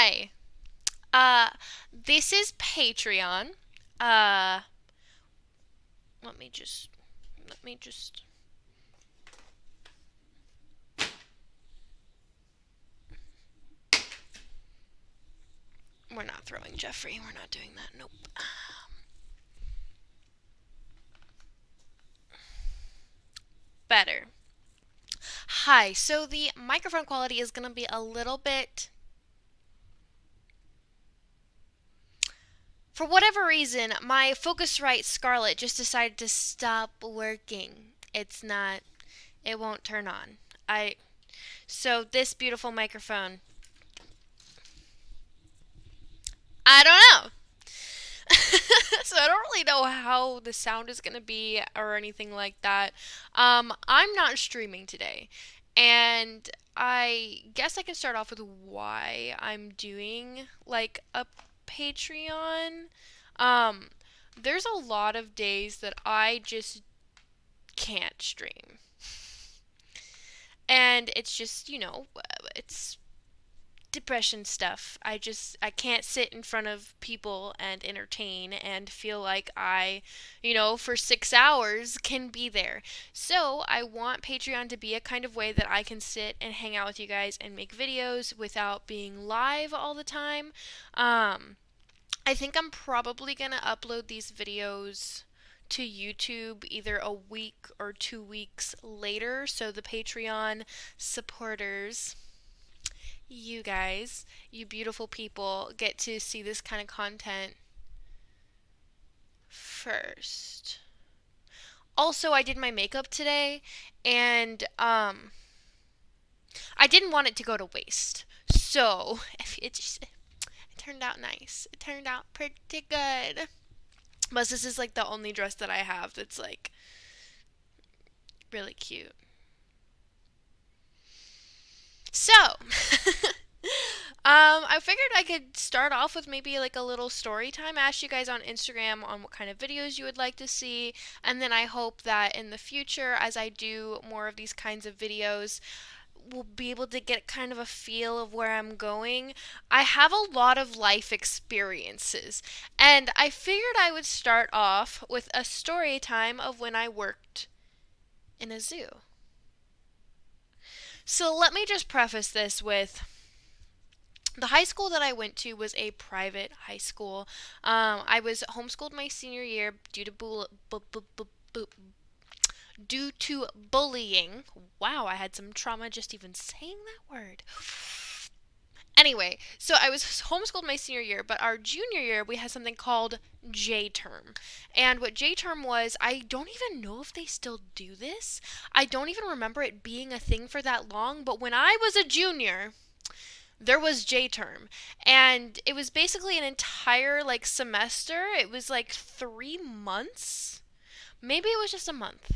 Hi. Uh, this is Patreon. Uh, let me just, let me just. We're not throwing Jeffrey. We're not doing that. Nope. Better. Hi. So the microphone quality is gonna be a little bit. For whatever reason, my Focusrite Scarlett just decided to stop working. It's not. It won't turn on. I. So this beautiful microphone. I don't know. So I don't really know how the sound is gonna be or anything like that. I'm not streaming today, and I guess I can start off with why I'm doing like a Patreon. Um, there's a lot of days that I just can't stream, and it's just it's depression stuff. I can't sit in front of people and entertain and feel like for 6 hours can be there. So, I want Patreon to be a kind of way that I can sit and hang out with you guys and make videos without being live all the time. I think I'm probably going to upload these videos to YouTube either a week or 2 weeks later so the Patreon supporters, you guys, you beautiful people, get to see this kind of content first. Also, I did my makeup today, and I didn't want it to go to waste. So, it turned out nice. It turned out pretty good. But this is like the only dress that I have that's like really cute. So, I figured I could start off with maybe like a little story time. I asked you guys on Instagram on what kind of videos you would like to see, and then I hope that in the future, as I do more of these kinds of videos, we'll be able to get kind of a feel of where I'm going. I have a lot of life experiences, and I figured I would start off with a story time of when I worked in a zoo. So let me just preface this with the high school that I went to was a private high school. I was homeschooled my senior year due to bullying. Wow, I had some trauma just even saying that word. Anyway, so I was homeschooled my senior year, but our junior year we had something called J term. And what J term was, I don't even know if they still do this. I don't even remember it being a thing for that long, but when I was a junior, there was J term, and it was basically an entire like semester. It was like 3 months. Maybe it was just a month.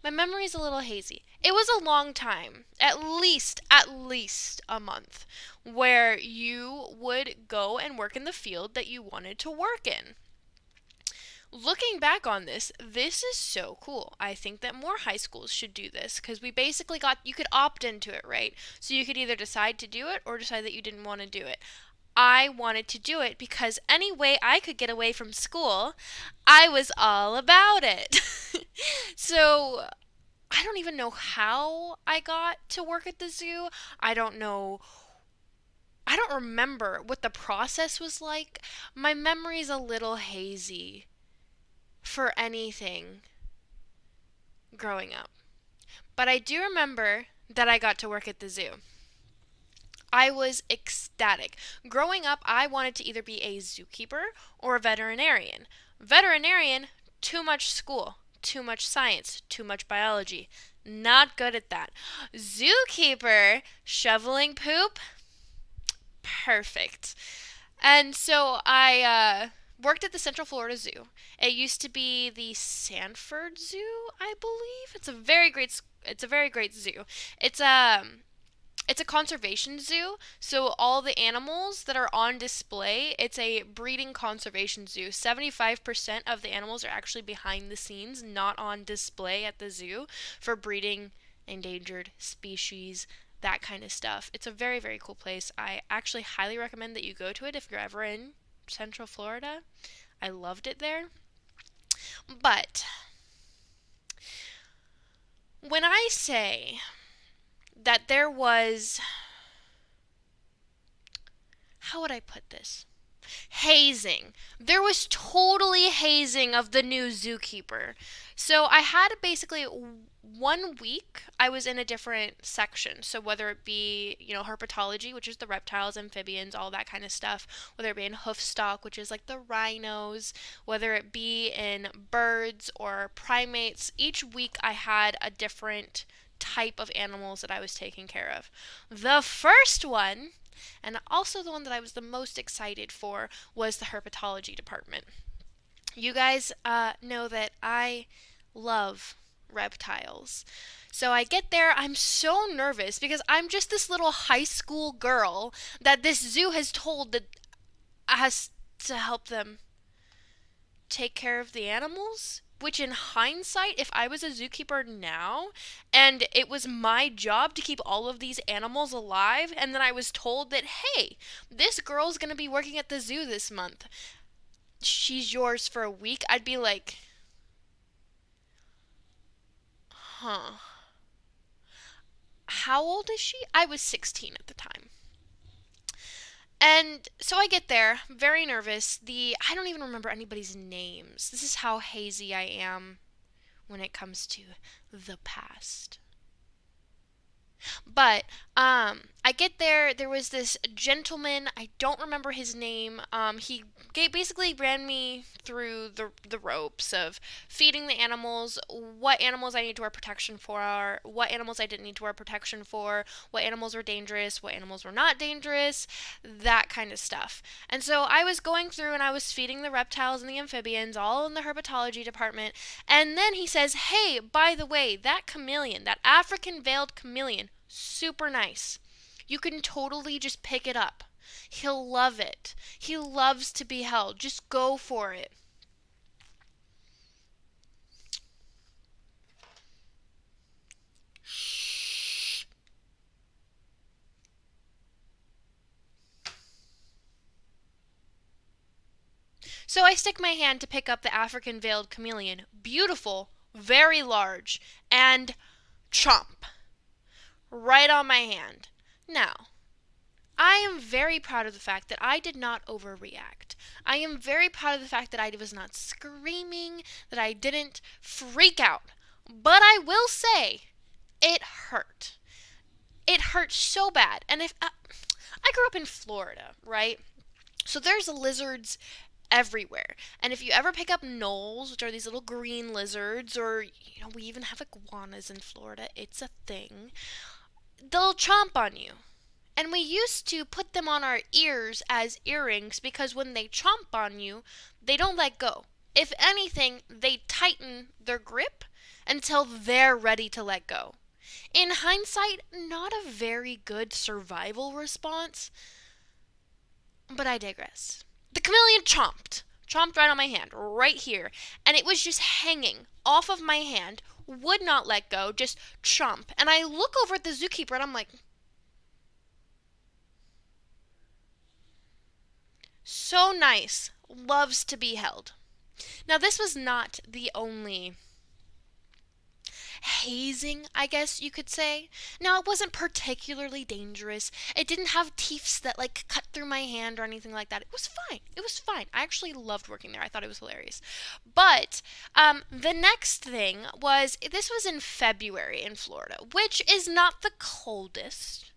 My memory's a little hazy. It was a long time. At least a month where you would go and work in the field that you wanted to work in. Looking back on this is so cool. I think that more high schools should do this because we basically you could opt into it, right? So you could either decide to do it or decide that you didn't want to do it. I wanted to do it because any way I could get away from school, I was all about it. So I don't even know how I got to work at the zoo. I don't know. I don't remember what the process was like. My memory's a little hazy for anything growing up. But I do remember that I got to work at the zoo. I was ecstatic. Growing up, I wanted to either be a zookeeper or a veterinarian. Veterinarian, too much school, too much science, too much biology. Not good at that. Zookeeper, shoveling poop, perfect. And so I worked at the Central Florida Zoo. It used to be the Sanford Zoo, I believe. It's a very great zoo. It's it's a conservation zoo, so all the animals that are on display, it's a breeding conservation zoo. 75% of the animals are actually behind the scenes, not on display at the zoo for breeding endangered species that kind of stuff. It's a very, very cool place. I actually highly recommend that you go to it if you're ever in Central Florida. I loved it there. But when I say that there was, how would I put this? Hazing. There was totally hazing of the new zookeeper. So I had basically 1 week I was in a different section. So whether it be, herpetology, which is the reptiles, amphibians, all that kind of stuff, whether it be in hoofstock, which is like the rhinos, whether it be in birds or primates, each week I had a different type of animals that I was taking care of. The first one, and also the one that I was the most excited for, was the herpetology department. You guys know that I love reptiles. So I get there, I'm so nervous because I'm just this little high school girl that this zoo has told that has to help them take care of the animals. Which, in hindsight, if I was a zookeeper now and it was my job to keep all of these animals alive, and then I was told that, hey, this girl's gonna be working at the zoo this month, she's yours for a week, I'd be like, huh. How old is she? I was 16 at the time. And so I get there, very nervous. I don't even remember anybody's names. This is how hazy I am when it comes to the past. But I get there. There was this gentleman. I don't remember his name. He basically ran me through the ropes of feeding the animals, what animals I need to wear protection for, what animals I didn't need to wear protection for, what animals were dangerous, what animals were not dangerous, that kind of stuff. And so I was going through and I was feeding the reptiles and the amphibians, all in the herpetology department. And then he says, "Hey, by the way, that chameleon, that African veiled chameleon, super nice. You can totally just pick it up. He'll love it. He loves to be held. Just go for it." So I stick my hand to pick up the African veiled chameleon. Beautiful, very large, and chomp. Right on my hand. Now, I am very proud of the fact that I did not overreact. I am very proud of the fact that I was not screaming, that I didn't freak out. But I will say, it hurt. It hurt so bad. And if I grew up in Florida, right? So there's lizards everywhere. And if you ever pick up gnolls, which are these little green lizards, or we even have iguanas in Florida, it's a thing, they'll chomp on you. And we used to put them on our ears as earrings because when they chomp on you, they don't let go. If anything, they tighten their grip until they're ready to let go. In hindsight, not a very good survival response, but I digress. The chameleon chomped right on my hand, right here, and it was just hanging off of my hand, would not let go, just chomp. And I look over at the zookeeper and I'm like, so nice, loves to be held. Now, this was not the only hazing, I guess you could say. Now, it wasn't particularly dangerous. It didn't have teeth that cut through my hand or anything like that. It was fine. It was fine. I actually loved working there. I thought it was hilarious. But the next thing was, this was in February in Florida, which is not the coldest,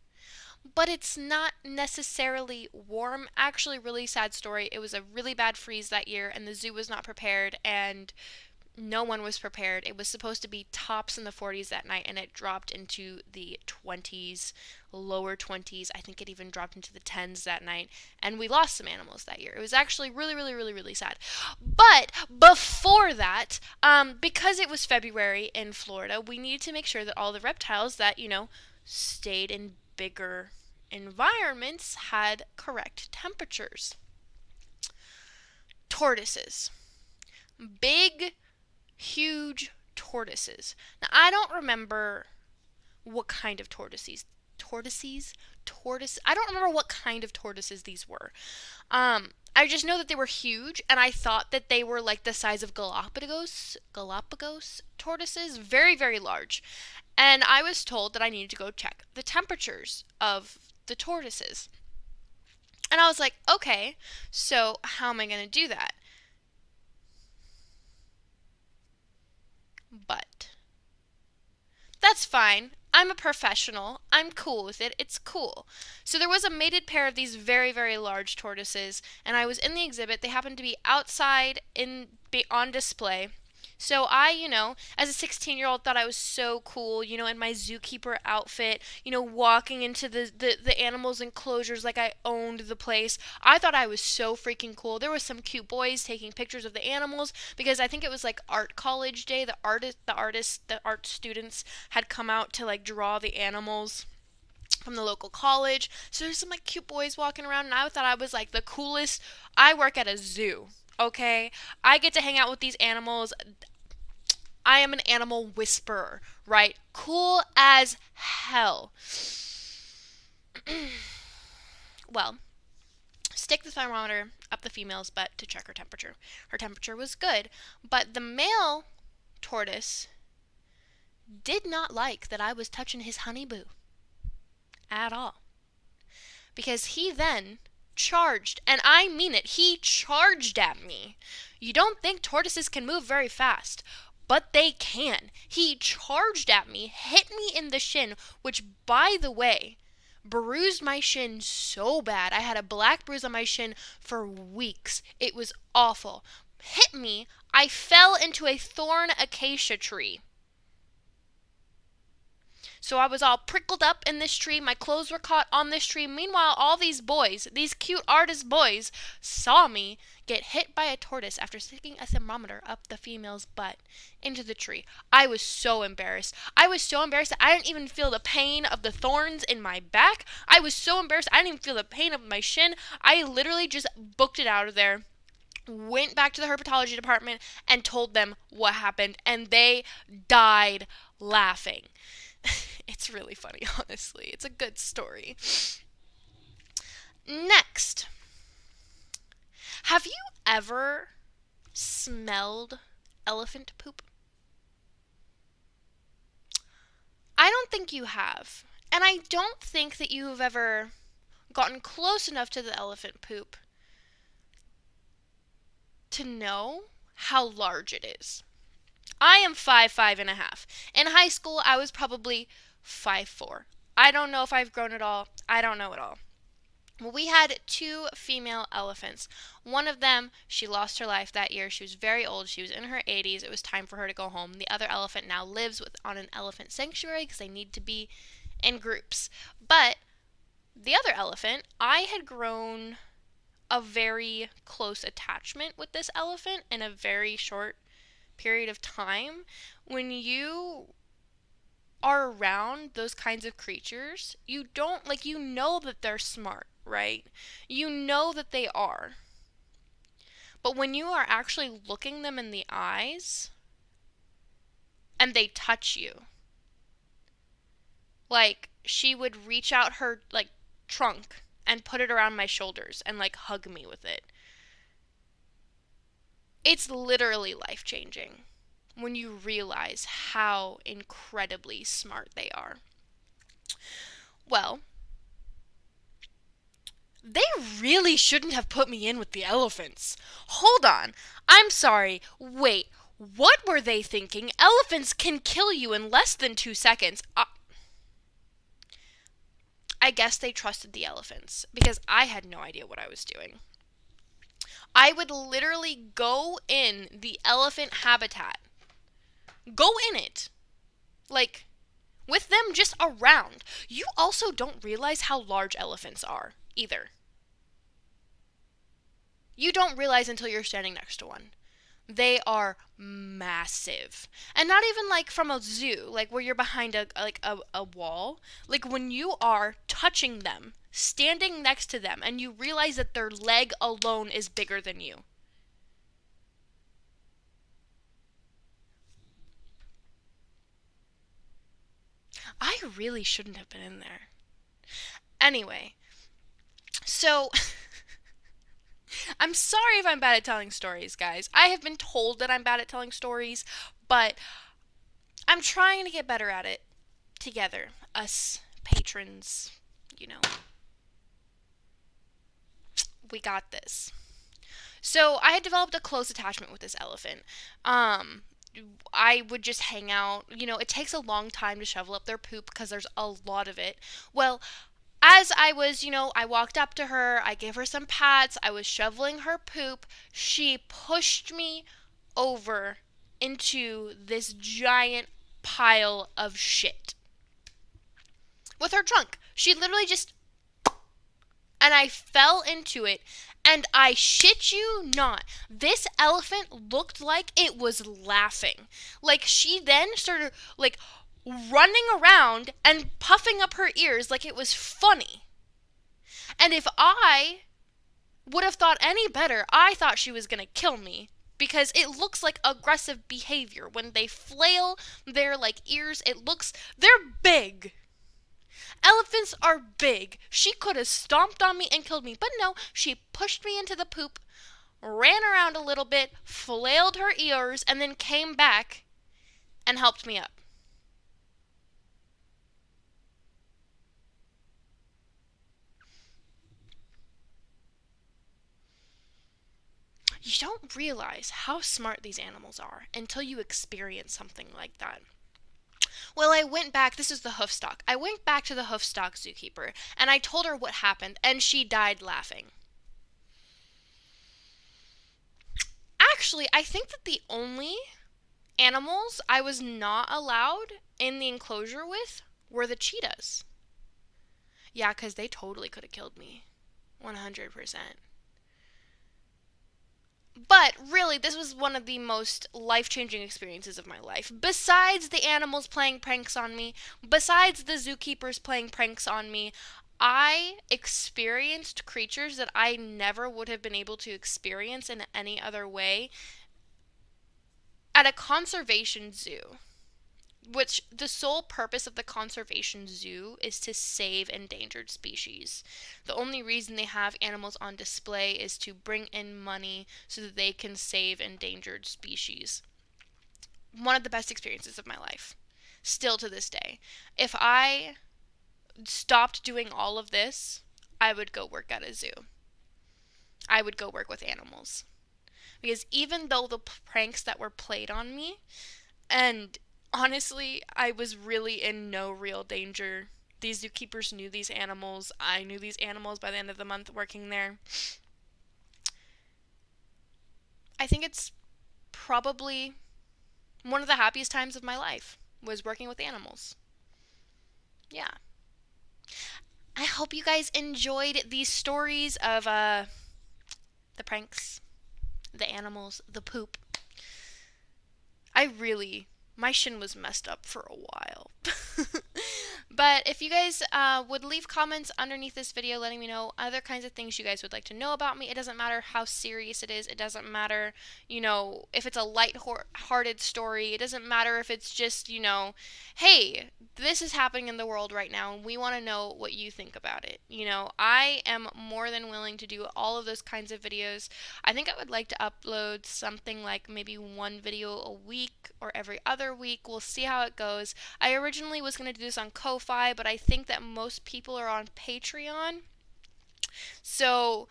but it's not necessarily warm. Actually, really sad story. It was a really bad freeze that year, and the zoo was not prepared, and no one was prepared. It was supposed to be tops in the 40s that night, and it dropped into the 20s, lower 20s. I think it even dropped into the 10s that night, and we lost some animals that year. It was actually really, really, really, really sad. But before that, because it was February in Florida, we needed to make sure that all the reptiles that, stayed in bigger environments had correct temperatures. Tortoises. Big, huge tortoises. Now, I don't remember what kind of tortoises. I don't remember what kind of tortoises these were. I just know that they were huge, and I thought that they were like the size of Galapagos tortoises, very, very large. And I was told that I needed to go check the temperatures of the tortoises. And I was like, okay, so how am I going to do that? But that's fine. I'm a professional. I'm cool with it. It's cool. So there was a mated pair of these very, very large tortoises, and I was in the exhibit. They happened to be outside on display. So I, as a 16-year-old, thought I was so cool, in my zookeeper outfit, walking into the animals' enclosures like I owned the place. I thought I was so freaking cool. There was some cute boys taking pictures of the animals because I think it was like art college day. The art students had come out to like draw the animals from the local college. So there's some like cute boys walking around, and I thought I was like the coolest. I work at a zoo. Okay, I get to hang out with these animals. I am an animal whisperer, right? Cool as hell. Well, stick the thermometer up the female's butt to check her temperature. Her temperature was good, but the male tortoise did not like that I was touching his honey boo at all. Because he then charged, and I mean it, he charged at me. You don't think tortoises can move very fast, but they can. He charged at me, hit me in the shin, which, by the way, bruised my shin so bad. I had a black bruise on my shin for weeks. It was awful. Hit me. I fell into a thorn acacia tree. So I was all prickled up in this tree. My clothes were caught on this tree. Meanwhile, all these boys, these cute artist boys, saw me get hit by a tortoise after sticking a thermometer up the female's butt into the tree. I was so embarrassed. I was so embarrassed that I didn't even feel the pain of the thorns in my back. I was so embarrassed I didn't even feel the pain of my shin. I literally just booked it out of there. Went back to the herpetology department and told them what happened, and they died laughing. It's really funny, honestly. It's a good story. Next. Have you ever smelled elephant poop? I don't think you have. And I don't think that you have ever gotten close enough to the elephant poop to know how large it is. I am 5'5.5". In high school, I was probably 5'4". I don't know if I've grown at all. I don't know at all. Well, we had 2 female elephants. One of them, she lost her life that year. She was very old. She was in her 80s. It was time for her to go home. The other elephant now lives on an elephant sanctuary because they need to be in groups. But the other elephant, I had grown a very close attachment with this elephant in a very short period of time. When you are around those kinds of creatures, you don't, like, you know that they're smart, right? You know that they are. But when you are actually looking them in the eyes and they touch you, like, she would reach out her, like, trunk and put it around my shoulders and, like, hug me with it. It's literally life-changing when you realize how incredibly smart they are. Well, they really shouldn't have put me in with the elephants. Hold on. I'm sorry. Wait. What were they thinking? Elephants can kill you in less than 2 seconds. I guess they trusted the elephants because I had no idea what I was doing. I would literally go in the elephant habitat. Go in it. Like, with them just around. You also don't realize how large elephants are, either. You don't realize until you're standing next to one. They are massive. And not even like from a zoo, like where you're behind a wall. Like when you are touching them, standing next to them, and you realize that their leg alone is bigger than you. I really shouldn't have been in there. Anyway, so I'm sorry if I'm bad at telling stories, guys. I have been told that I'm bad at telling stories, but I'm trying to get better at it together. Us patrons, you know, we got this. So I had developed a close attachment with this elephant. I would just hang out. You know, it takes a long time to shovel up their poop because there's a lot of it. Well, as I was, I walked up to her, I gave her some pats, I was shoveling her poop. She pushed me over into this giant pile of shit with her trunk. She literally just, and I fell into it. And I shit you not, this elephant looked like it was laughing. Like, she then started, like, running around and puffing up her ears like it was funny. And if I would have thought any better, I thought she was gonna kill me. Because it looks like aggressive behavior. When they flail their, like, ears, they're big. Elephants are big. She could have stomped on me and killed me. But no, she pushed me into the poop, ran around a little bit, flailed her ears, and then came back and helped me up. You don't realize how smart these animals are until you experience something like that. Well, I went back, this is the Hoofstock. I went back to the Hoofstock zookeeper and I told her what happened, and she died laughing. Actually, I think that the only animals I was not allowed in the enclosure with were the cheetahs. Yeah, because they totally could have killed me. 100%. But really, this was one of the most life-changing experiences of my life. Besides the animals playing pranks on me, besides the zookeepers playing pranks on me, I experienced creatures that I never would have been able to experience in any other way at a conservation zoo. Which the sole purpose of the conservation zoo is to save endangered species. The only reason they have animals on display is to bring in money so that they can save endangered species. One of the best experiences of my life. Still to this day. If I stopped doing all of this, I would go work at a zoo. I would go work with animals. Because even though the pranks that were played on me, and honestly, I was really in no real danger. These zookeepers knew these animals. I knew these animals by the end of the month working there. I think it's probably one of the happiest times of my life was working with animals. Yeah. I hope you guys enjoyed these stories of the pranks, the animals, the poop. My shin was messed up for a while. But if you guys would leave comments underneath this video letting me know other kinds of things you guys would like to know about me. It doesn't matter how serious it is. It doesn't matter, if it's a light-hearted story. It doesn't matter if it's just, hey, this is happening in the world right now, and we want to know what you think about it. I am more than willing to do all of those kinds of videos. I think I would like to upload something like maybe one video a week or every other week. We'll see how it goes. I originally was going to do this on Ko-Fi, but I think that most people are on Patreon. So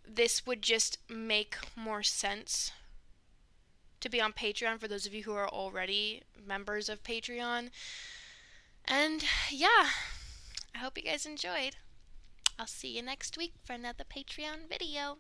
this would just make more sense to be on Patreon for those of you who are already members of Patreon. And yeah, I hope you guys enjoyed. I'll see you next week for another Patreon video.